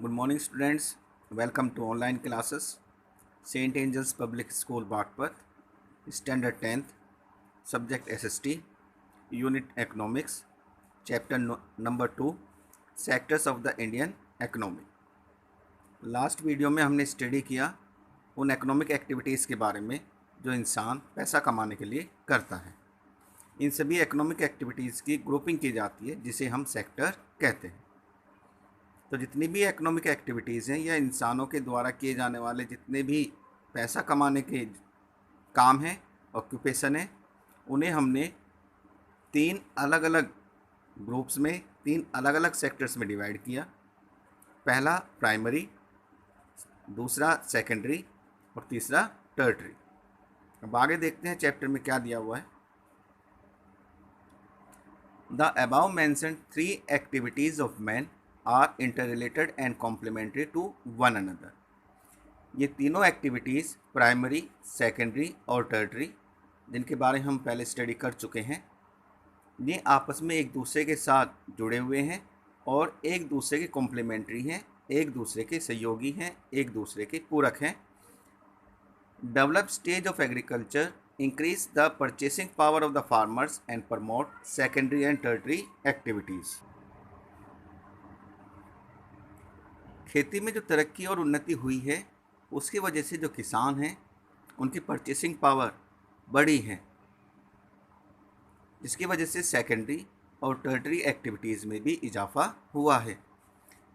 Good morning, students. Welcome to online classes. St. Angels Public School, Bagpat, Standard 10th, Subject SST, Unit Economics, Chapter Number 2, Sectors of the Indian Economy. Last video में हमने study किया उन economic activities के बारे में जो इंसान पैसा कमाने के लिए करता है। इन सभी इकोनॉमिक एक्टिविटीज़ की ग्रुपिंग की जाती है जिसे हम सेक्टर कहते हैं। तो जितनी भी इकोनॉमिक एक्टिविटीज़ हैं या इंसानों के द्वारा किए जाने वाले जितने भी पैसा कमाने के काम हैं, ऑक्यूपेशन है, उन्हें हमने तीन अलग अलग ग्रुप्स में, तीन अलग अलग सेक्टर्स में डिवाइड किया। पहला प्राइमरी, दूसरा सेकेंडरी और तीसरा टर्टरी। अब आगे देखते हैं चैप्टर में क्या दिया हुआ है। The above mentioned 3 activities of man are interrelated and complementary to one another. ये तीनों एक्टिविटीज़ प्राइमरी, सेकेंडरी और टर्टरी, जिनके बारे में हम पहले स्टडी कर चुके हैं, ये आपस में एक दूसरे के साथ जुड़े हुए हैं और एक दूसरे के कॉम्प्लीमेंट्री हैं, एक दूसरे के सहयोगी हैं, एक दूसरे के पूरक हैं। Develop stage of agriculture increase the purchasing power of the farmers and promote secondary and tertiary activities. खेती में जो तरक्की और उन्नति हुई है उसकी वजह से जो किसान हैं उनकी परचेसिंग पावर बढ़ी है, जिसकी वजह से सेकेंडरी और टर्टरी एक्टिविटीज़ में भी इजाफा हुआ है।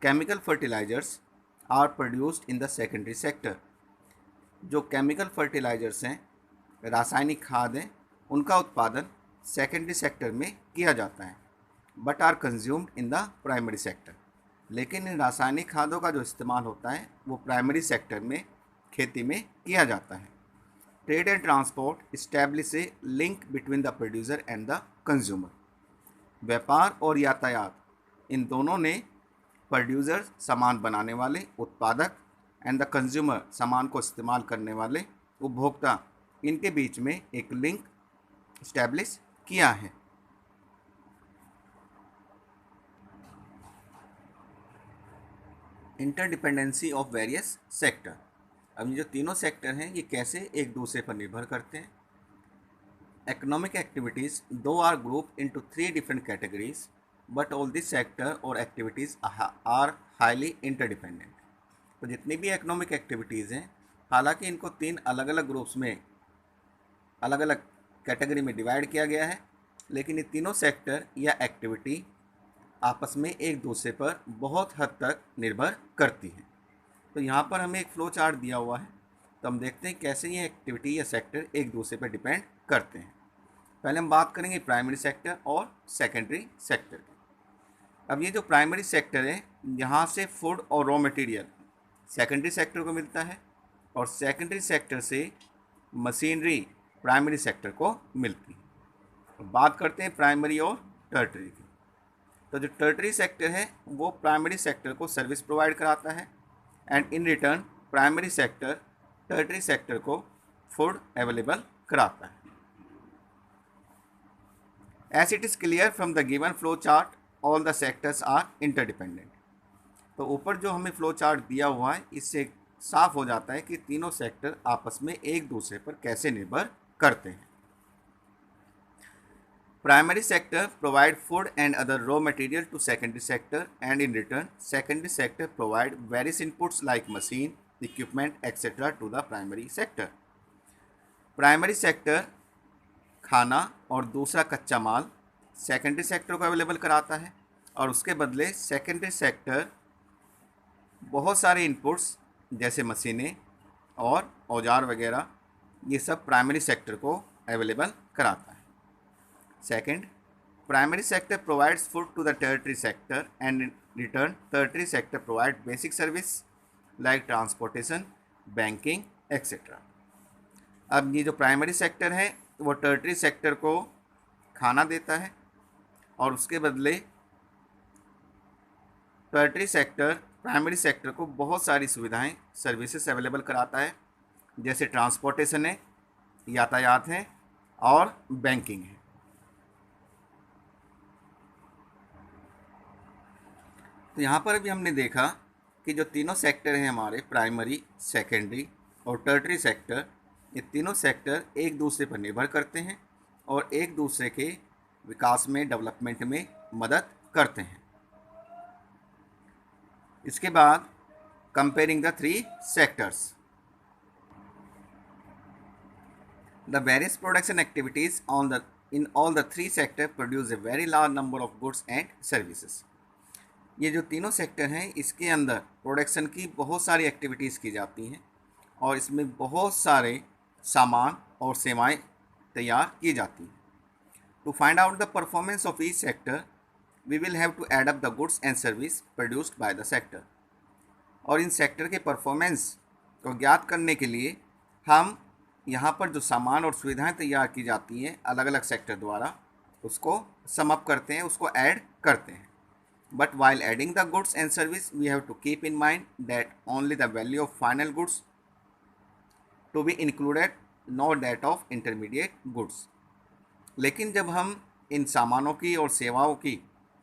Chemical fertilisers are produced in the secondary sector. जो केमिकल फर्टिलाइजर्स हैं, रासायनिक खाद हैं, उनका उत्पादन सेकेंडरी सेक्टर में किया जाता है, but are consumed in the primary sector. लेकिन इन रासायनिक खादों का जो इस्तेमाल होता है वो प्राइमरी सेक्टर में खेती में किया जाता है। Trade and transport establish A link between the producer and the consumer. व्यापार और यातायात, इन दोनों ने प्रोड्यूसर सामान बनाने वाले, उत्पादक, एंड द कंज्यूमर सामान को इस्तेमाल करने वाले, उपभोक्ता, इनके बीच में एक लिंक इस्टेब्लिश किया है। Interdependency of various sector. अब ये जो तीनों सेक्टर हैं ये कैसे एक दूसरे पर निर्भर करते हैं। इकोनॉमिक एक्टिविटीज़ दो are group into 3 different categories, but all this sector और एक्टिविटीज़ आर हाईली इंटरडिपेंडेंट। तो जितनी भी इकोनॉमिक एक्टिविटीज़ हैं, हालांकि इनको 3 अलग अलग ग्रुप्स में, अलग अलग कैटेगरी में डिवाइड किया गया है, लेकिन ये तीनों सेक्टर या एक्टिविटी आपस में एक दूसरे पर बहुत हद तक निर्भर करती है। तो यहाँ पर हमें एक फ्लो चार्ट दिया हुआ है, तो हम देखते हैं कैसे ये एक्टिविटी या सेक्टर एक दूसरे पर डिपेंड करते हैं। पहले हम बात करेंगे प्राइमरी सेक्टर और सेकेंडरी सेक्टर की। अब ये जो प्राइमरी सेक्टर है, यहाँ से फूड और रॉ मटेरियल सेकेंडरी सेक्टर को मिलता है और सेकेंडरी सेक्टर से मशीनरी प्राइमरी सेक्टर को मिलती है। बात करते हैं प्राइमरी और टर्टरी की। तो जो टर्टरी सेक्टर है वो प्राइमरी सेक्टर को सर्विस प्रोवाइड कराता है and in return primary sector tertiary sector को फूड अवेलेबल कराता है। As it is clear from the given flow chart all the sectors are interdependent. तो ऊपर जो हमें फ्लो चार्ट दिया हुआ है इससे साफ हो जाता है कि तीनों सेक्टर आपस में एक दूसरे पर कैसे निर्भर करते हैं। Primary sector provide food and other raw material to secondary sector, and in return secondary sector provide various inputs like machine, equipment, etc. to the primary sector. Primary sector खाना और दूसरा कच्चा माल सेकेंडरी सेक्टर को available कराता है और उसके बदले सेकेंडरी सेक्टर बहुत सारे इनपुट्स जैसे मशीनें और औजार वगैरह ये सब प्राइमरी सेक्टर को अवेलेबल कराता है। Second, primary sector provides food to the tertiary sector, and in return tertiary sector provide basic service like transportation, banking, etc. अब ये जो प्राइमरी सेक्टर है वो टर्टरी सेक्टर को खाना देता है और उसके बदले टर्टरी सेक्टर प्राइमरी सेक्टर को बहुत सारी सुविधाएं, सर्विसेज अवेलेबल कराता है, जैसे ट्रांसपोर्टेशन है, यातायात है और बैंकिंग है। तो यहाँ पर अभी हमने देखा कि जो तीनों सेक्टर हैं हमारे प्राइमरी, सेकेंडरी और टर्टरी सेक्टर, ये तीनों सेक्टर एक दूसरे पर निर्भर करते हैं और एक दूसरे के विकास में, डेवलपमेंट में मदद करते हैं। इसके बाद comparing the three sectors, the various production activities in all the three sectors produce a very large number of goods and services। ये जो तीनों सेक्टर हैं इसके अंदर प्रोडक्शन की बहुत सारी एक्टिविटीज़ की जाती हैं और इसमें बहुत सारे सामान और सेवाएं तैयार की जाती हैं। To find out the performance of each sector we will have to add up the goods and service produced by the sector. और इन सेक्टर के परफॉर्मेंस को ज्ञात करने के लिए हम यहाँ पर जो सामान और सुविधाएं तैयार की जाती हैं अलग अलग सेक्टर द्वारा, उसको सम अप करते हैं, उसको ऐड करते हैं। But while adding the goods and service we have to keep in mind that only the value of final goods to be included, not that of intermediate goods. लेकिन जब हम इन सामानों की और सेवाओं की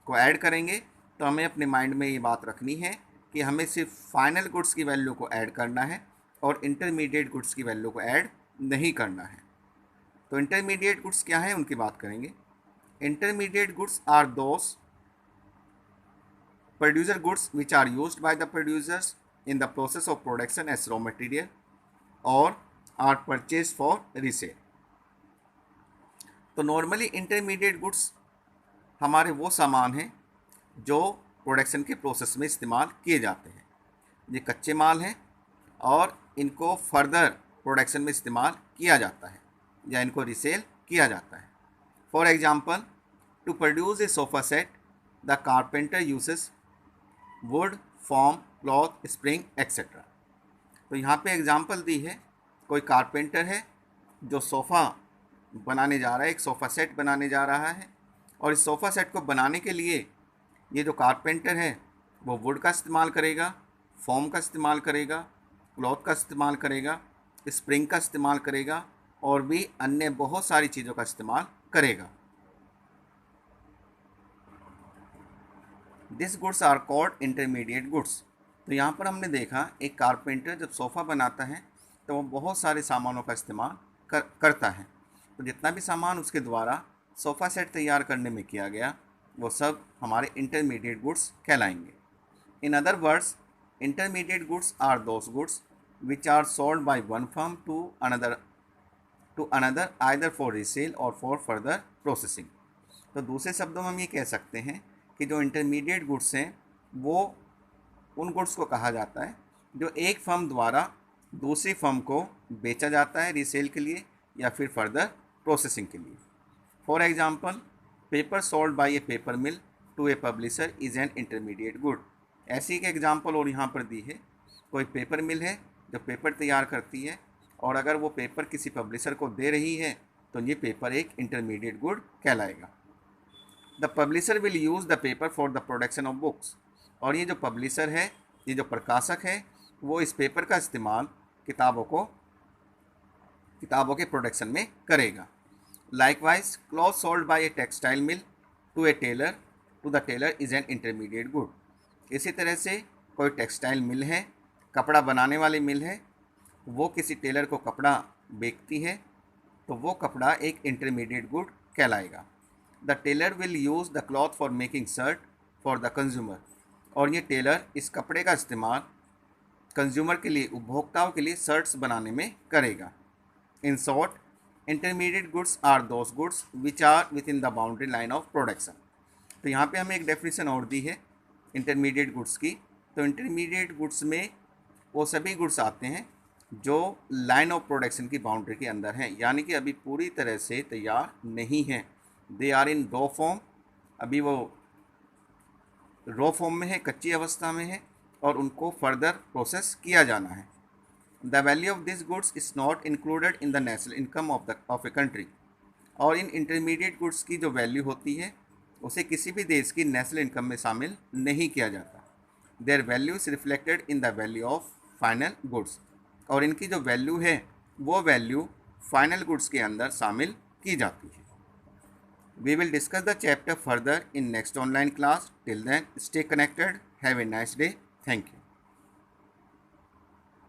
को ऐड करेंगे तो हमें अपने माइंड में ये बात रखनी है कि हमें सिर्फ फाइनल गुड्स की वैल्यू को ऐड करना है और इंटरमीडिएट गुड्स की वैल्यू को ऐड नहीं करना है। तो इंटरमीडिएट गुड्स क्या है उनकी बात करेंगे। Intermediate goods are those producer goods which are used by the producers in the process of production as raw material और आर परचेज फॉर रीसेल। तो नॉर्मली इंटरमीडिएट गुड्स हमारे वो सामान हैं जो प्रोडक्शन के प्रोसेस में इस्तेमाल किए जाते हैं। ये कच्चे माल हैं और इनको फर्दर प्रोडक्शन में इस्तेमाल किया जाता है या इनको रीसेल किया जाता है। For example, to produce a sofa set the carpenter uses wood, foam, cloth, spring etcetera. तो यहाँ पे एग्जांपल दी है, कोई कारपेंटर है जो सोफ़ा बनाने जा रहा है, एक सोफ़ा सेट बनाने जा रहा है और इस सोफ़ा सेट को बनाने के लिए ये जो कारपेंटर है वो वुड का इस्तेमाल करेगा, फॉर्म का इस्तेमाल करेगा, क्लॉथ का इस्तेमाल करेगा, स्प्रिंग का इस्तेमाल करेगा और भी अन्य बहुत सारी चीज़ों का इस्तेमाल करेगा। This goods are called intermediate goods. तो यहाँ पर हमने देखा एक कारपेंटर जब सोफ़ा बनाता है तो वो बहुत सारे सामानों का इस्तेमाल करता है। तो जितना भी सामान उसके द्वारा सोफ़ा सेट तैयार करने में किया गया वो सब हमारे इंटरमीडिएट गुड्स कहलाएंगे। In other words, intermediate goods are those goods which are sold by one firm to another either for resale or for further processing। तो दूसरे शब्दों में हम ये कह सकते हैं कि जो इंटरमीडिएट गुड्स हैं वो उन गुड्स को कहा जाता है जो एक फर्म द्वारा दूसरी फर्म को बेचा जाता है रीसेल के लिए या फिर फर्दर प्रोसेसिंग के लिए। For example, paper sold by a paper mill to a publisher is an intermediate good. ऐसी एक एग्जांपल और यहाँ पर दी है, कोई पेपर मिल है जो पेपर तैयार करती है और अगर वो पेपर किसी पब्लिशर को दे रही है तो ये पेपर एक इंटरमीडिएट गुड कहलाएगा। The publisher will use the paper for the production of books. और ये जो पब्लिशर है, ये जो प्रकाशक है, वो इस पेपर का इस्तेमाल किताबों के प्रोडक्शन में करेगा। Likewise, cloth sold by a textile mill to a tailor to the tailor is an intermediate good. इसी तरह से कोई टेक्सटाइल मिल है, कपड़ा बनाने वाली मिल है, वो किसी टेलर को कपड़ा बेचती है तो वो कपड़ा एक इंटरमीडिएट गुड कहलाएगा। The tailor will use the cloth for making shirt for the consumer. और ये टेलर इस कपड़े का इस्तेमाल कंज्यूमर के लिए, उपभोक्ताओं के लिए शर्ट्स बनाने में करेगा। In short, intermediate goods are those goods which are within the boundary line of production. तो यहाँ पे हमें एक डेफिनेशन और दी है इंटरमीडिएट गुड्स की। तो इंटरमीडिएट गुड्स में वो सभी गुड्स आते हैं जो लाइन ऑफ प्रोडक्शन की बाउंड्री के अंदर हैं, यानी कि अभी पूरी तरह से तैयार नहीं हैं। They are in raw form, अभी वो रॉ फॉर्म में है, कच्ची अवस्था में है और उनको फर्दर प्रोसेस किया जाना है। The value of this goods is not included in the national income of a country. और इन इंटरमीडिएट गुड्स की जो वैल्यू होती है उसे किसी भी देश की नेशनल इनकम में शामिल नहीं किया जाता। Their value is reflected in the value of final goods. और इनकी जो वैल्यू है वो वैल्यू फाइनल गुड्स के अंदर शामिल की जाती है। We will discuss the chapter further in next online class. Till then stay connected. Have a nice day. Thank you.